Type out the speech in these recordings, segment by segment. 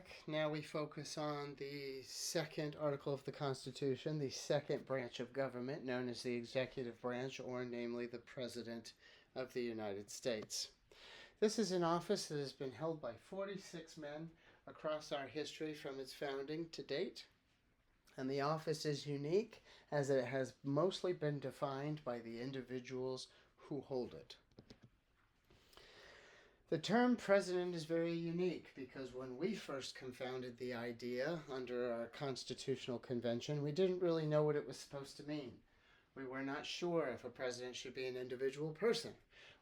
back. Now we focus on the second article of the Constitution, the second branch of government, known as the executive branch, or namely the President of the United States. This is an office that has been held by 46 men across our history from its founding to date. And the office is unique as it has mostly been defined by the individuals who hold it. The term president is very unique because when we first confounded the idea under our constitutional convention, we didn't really know what it was supposed to mean. We were not sure if a president should be an individual person,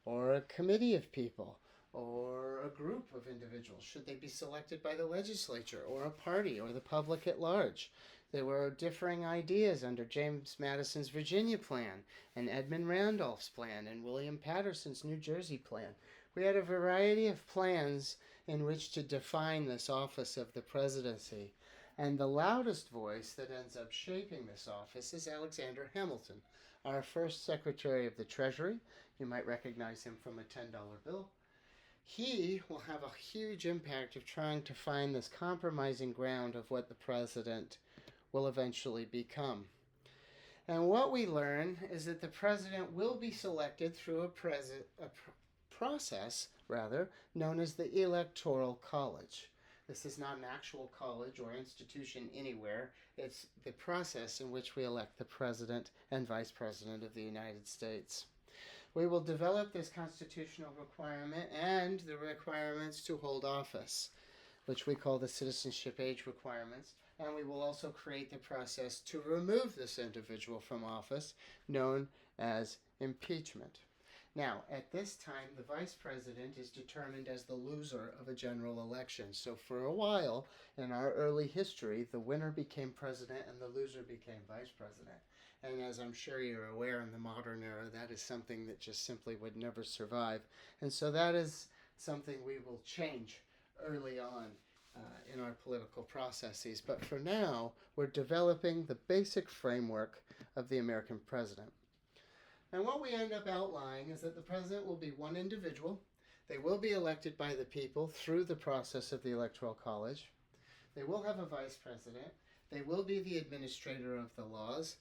or a committee of people, or a group of individuals. Should they be selected by the legislature, or a party, or the public at large? There were differing ideas under James Madison's Virginia plan, and Edmund Randolph's plan, and William Patterson's New Jersey plan. We had a variety of plans in which to define this office of the presidency. And the loudest voice that ends up shaping this office is Alexander Hamilton, our first Secretary of the Treasury. You might recognize him from a $10 bill. He will have a huge impact of trying to find this compromising ground of what the president will eventually become. And what we learn is that the president will be selected through a process known as the Electoral College. This is not an actual college or institution anywhere. It's the process in which we elect the President and Vice President of the United States. We will develop this constitutional requirement and the requirements to hold office, which we call the citizenship age requirements, and we will also create the process to remove this individual from office, known as impeachment. Now, at this time, the vice president is determined as the loser of a general election. So for a while in our early history, the winner became president and the loser became vice president. And as I'm sure you're aware, in the modern era, that is something that just simply would never survive. And so that is something we will change early on in our political processes. But for now, we're developing the basic framework of the American president. And what we end up outlining is that the president will be one individual. They will be elected by the people through the process of the Electoral College. They will have a vice president. They will be the administrator of the laws.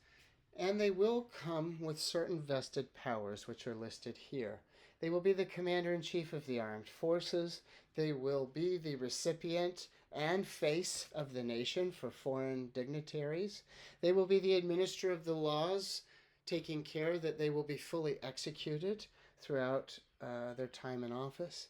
And they will come with certain vested powers, which are listed here. They will be the commander-in-chief of the armed forces. They will be the recipient and face of the nation for foreign dignitaries. They will be the administrator of the laws, taking care that they will be fully executed throughout their time in office.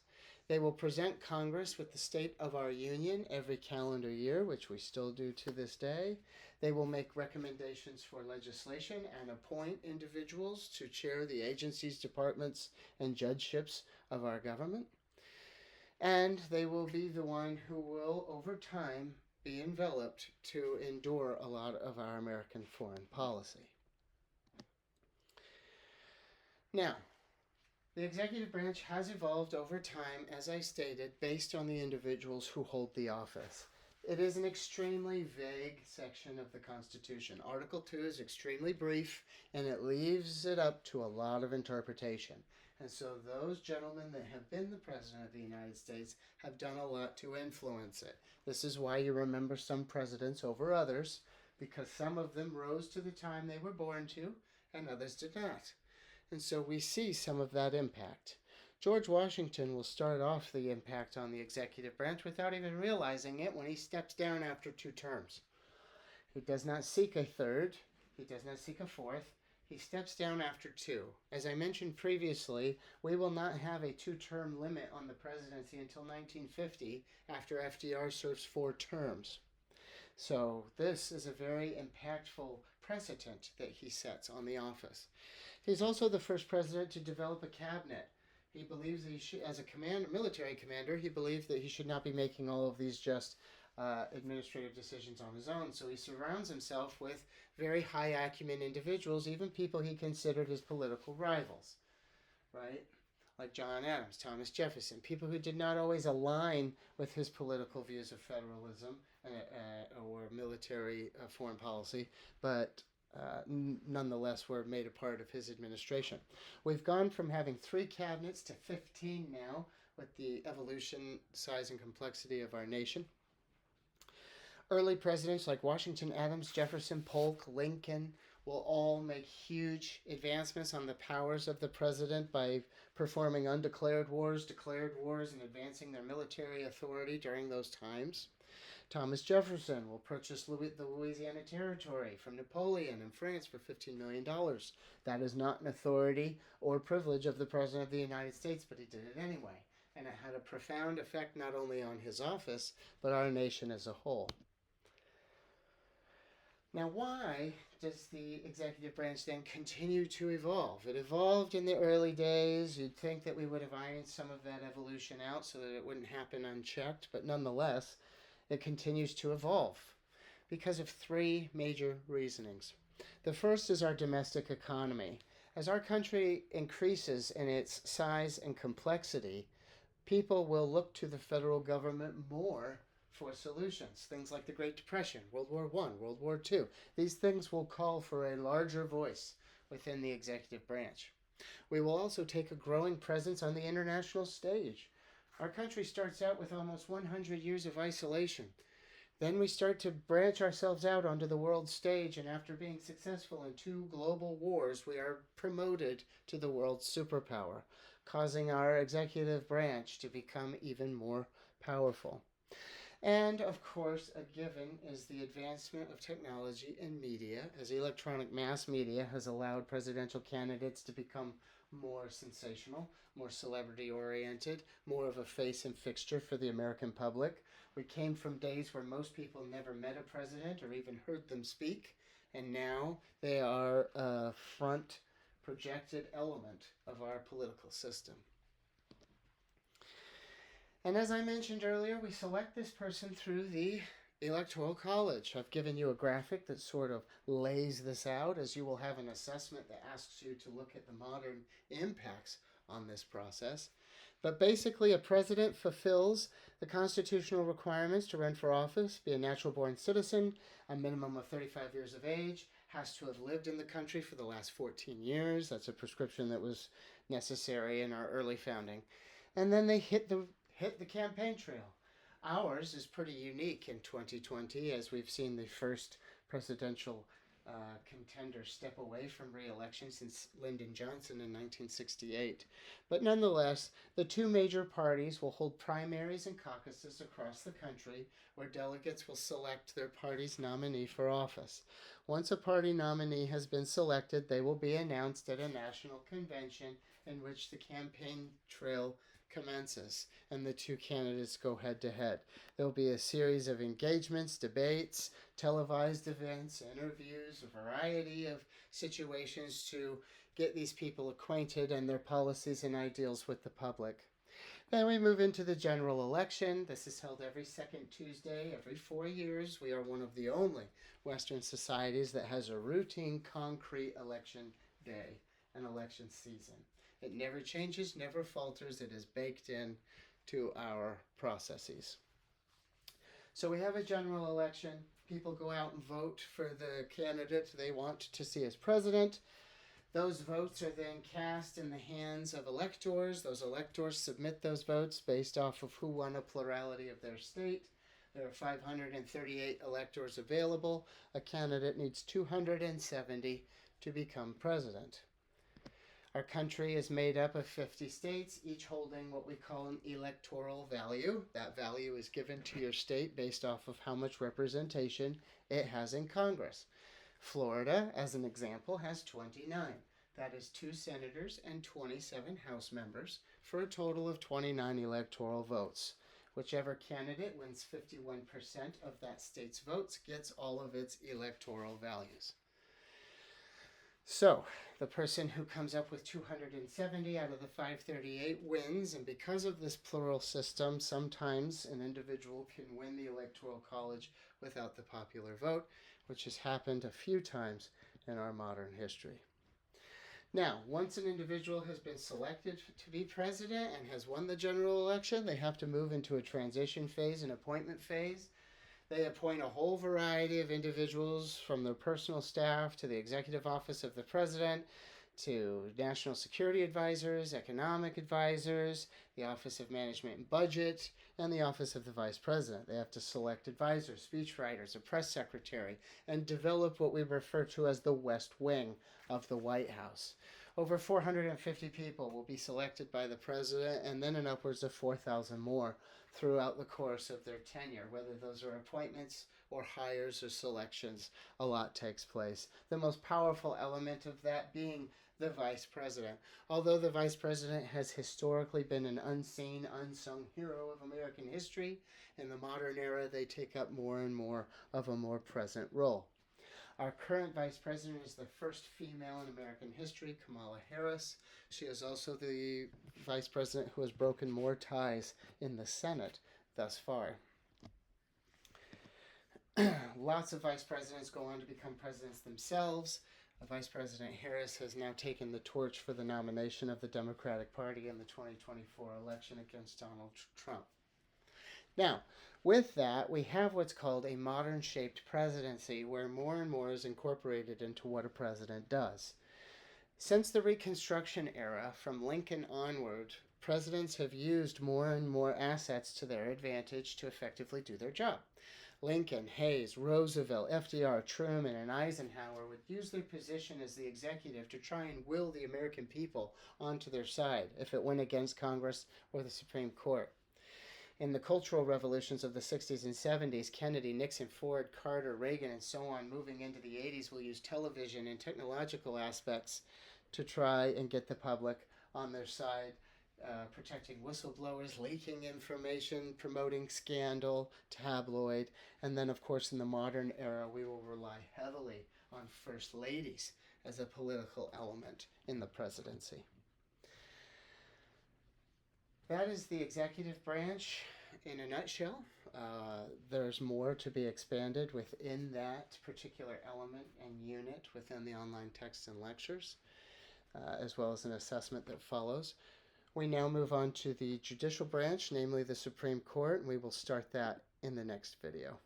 They will present Congress with the state of our union every calendar year, which we still do to this day. They will make recommendations for legislation and appoint individuals to chair the agencies, departments, and judgeships of our government. And they will be the one who will, over time, be enveloped to endure a lot of our American foreign policy. Now, the executive branch has evolved over time, as I stated, based on the individuals who hold the office. It is an extremely vague section of the Constitution. Article 2 is extremely brief, and it leaves it up to a lot of interpretation. And so those gentlemen that have been the President of the United States have done a lot to influence it. This is why you remember some presidents over others, because some of them rose to the time they were born to, and others did not. And so we see some of that impact. George Washington will start off the impact on the executive branch without even realizing it when he steps down after 2 terms. He does not seek a third. He does not seek a fourth. He steps down after 2. As I mentioned previously, we will not have a 2-term limit on the presidency until 1950 after FDR serves 4 terms. So this is a very impactful precedent that he sets on the office. He's also the first president to develop a cabinet. He believes that he should, as a military commander, he believed that he should not be making all of these just administrative decisions on his own. So he surrounds himself with very high acumen individuals, even people he considered his political rivals, right? Like John Adams, Thomas Jefferson, people who did not always align with his political views of federalism or military foreign policy, but nonetheless were made a part of his administration. We've gone from having 3 cabinets to 15 now with the evolution, size, and complexity of our nation. Early presidents like Washington, Adams, Jefferson, Polk, Lincoln will all make huge advancements on the powers of the president by performing undeclared wars, declared wars, and advancing their military authority during those times. Thomas Jefferson will purchase the Louisiana Territory from Napoleon in France for $15 million. That is not an authority or privilege of the President of the United States, but he did it anyway. And it had a profound effect not only on his office, but our nation as a whole. Now, why does the executive branch then continue to evolve? It evolved in the early days. You'd think that we would have ironed some of that evolution out so that it wouldn't happen unchecked, but nonetheless, it continues to evolve because of three major reasonings. The first is our domestic economy. As our country increases in its size and complexity, people will look to the federal government more for solutions. Things like the Great Depression, World War I, World War II. These things will call for a larger voice within the executive branch. We will also take a growing presence on the international stage. Our country starts out with almost 100 years of isolation. Then we start to branch ourselves out onto the world stage, and after being successful in 2 global wars, we are promoted to the world superpower, causing our executive branch to become even more powerful. And, of course, a given is the advancement of technology and media, as electronic mass media has allowed presidential candidates to become more sensational, more celebrity-oriented, more of a face and fixture for the American public. We came from days where most people never met a president or even heard them speak, and now they are a front projected element of our political system. And as I mentioned earlier, we select this person through the Electoral College. I've given you a graphic that sort of lays this out, as you will have an assessment that asks you to look at the modern impacts on this process. But basically, a president fulfills the constitutional requirements to run for office, be a natural-born citizen, a minimum of 35 years of age, has to have lived in the country for the last 14 years. That's a prescription that was necessary in our early founding. And then they hit the campaign trail. Ours is pretty unique in 2020, as we've seen the first presidential contender step away from re-election since Lyndon Johnson in 1968. But nonetheless, the 2 major parties will hold primaries and caucuses across the country where delegates will select their party's nominee for office. Once a party nominee has been selected, they will be announced at a national convention in which the campaign trail commences and the 2 candidates go head to head. There will be a series of engagements, debates, televised events, interviews, a variety of situations to get these people acquainted and their policies and ideals with the public. Then we move into the general election. This is held every second Tuesday, every 4 years. We are one of the only Western societies that has a routine, concrete election day, an election season. It never changes, never falters. It is baked in to our processes. So we have a general election. People go out and vote for the candidate they want to see as president. Those votes are then cast in the hands of electors. Those electors submit those votes based off of who won a plurality of their state. There are 538 electors available. A candidate needs 270 to become president. Our country is made up of 50 states, each holding what we call an electoral value. That value is given to your state based off of how much representation it has in Congress. Florida, as an example, has 29. That is 2 senators and 27 House members for a total of 29 electoral votes. Whichever candidate wins 51% of that state's votes gets all of its electoral values. So, the person who comes up with 270 out of the 538 wins, and because of this plural system, sometimes an individual can win the Electoral College without the popular vote, which has happened a few times in our modern history. Now, once an individual has been selected to be president and has won the general election, they have to move into a transition phase, an appointment phase. They appoint a whole variety of individuals from their personal staff to the executive office of the president to national security advisors, economic advisors, the Office of Management and Budget, and the Office of the Vice President. They have to select advisors, speechwriters, a press secretary, and develop what we refer to as the West Wing of the White House. Over 450 people will be selected by the president, and then an upwards of 4,000 more throughout the course of their tenure. Whether those are appointments or hires or selections, a lot takes place. The most powerful element of that being the vice president. Although the vice president has historically been an unseen, unsung hero of American history, in the modern era they take up more and more of a more present role. Our current vice president is the first female in American history, Kamala Harris. She is also the vice president who has broken more ties in the Senate thus far. Lots of vice presidents go on to become presidents themselves. Vice President Harris has now taken the torch for the nomination of the Democratic Party in the 2024 election against Donald Trump. Now, with that, we have what's called a modern-shaped presidency, where more and more is incorporated into what a president does. Since the Reconstruction era, from Lincoln onward, presidents have used more and more assets to their advantage to effectively do their job. Lincoln, Hayes, Roosevelt, FDR, Truman, and Eisenhower would use their position as the executive to try and will the American people onto their side if it went against Congress or the Supreme Court. In the cultural revolutions of the 60s and 70s, Kennedy, Nixon, Ford, Carter, Reagan, and so on, moving into the 80s, will use television and technological aspects to try and get the public on their side, protecting whistleblowers, leaking information, promoting scandal, tabloid, and then, of course, in the modern era, we will rely heavily on first ladies as a political element in the presidency. That is the executive branch in a nutshell. There's more to be expanded within that particular element and unit within the online texts and lectures, as well as an assessment that follows. We now move on to the judicial branch, namely the Supreme Court, and we will start that in the next video.